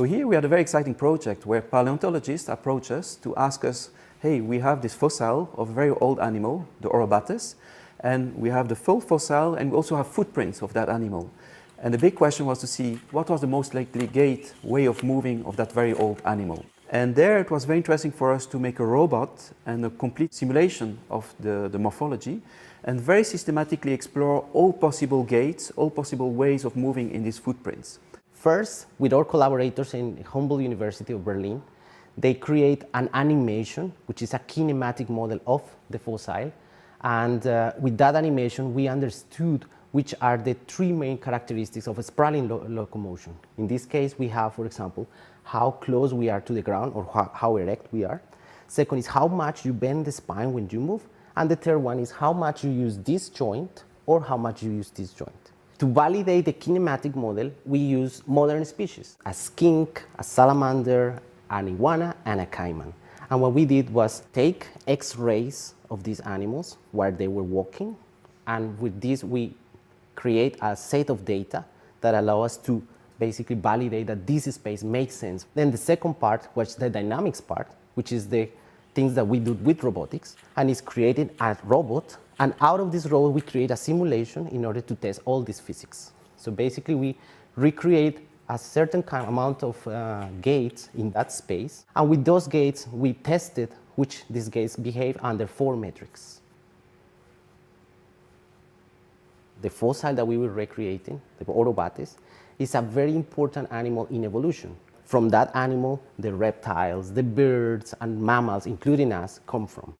So here we had a very exciting project where paleontologists approach us to ask us, hey, we have this fossil of a very old animal, the Orobates, and we have the full fossil and we also have footprints of that animal. And the big question was to see what was the most likely gait, way of moving of that very old animal. And there it was very interesting for us to make a robot and a complete simulation of the morphology and very systematically explore all possible gaits, all possible ways of moving in these footprints. First, with our collaborators in Humboldt University of Berlin, they create an animation, which is a kinematic model of the fossil. And with that animation, we understood which are the three main characteristics of a sprawling locomotion. In this case, we have, for example, how close we are to the ground or how erect we are. Second is how much you bend the spine when you move. And the third one is how much you use this joint or how much you use this joint. To validate the kinematic model, we use modern species, a skink, a salamander, an iguana, and a caiman. And what we did was take X-rays of these animals while they were walking, and with this we create a set of data that allow us to basically validate that this space makes sense. Then the second part was the dynamics part, which is the things that we do with robotics, and is created a robot. And out of this robot, we create a simulation in order to test all this physics. So basically, we recreate a certain kind amount of gates in that space. And with those gates, we tested which these gates behave under 4 metrics. The fossil that we were recreating, the Orobates, is a very important animal in evolution. From that animal, the reptiles, the birds, and mammals, including us, come from.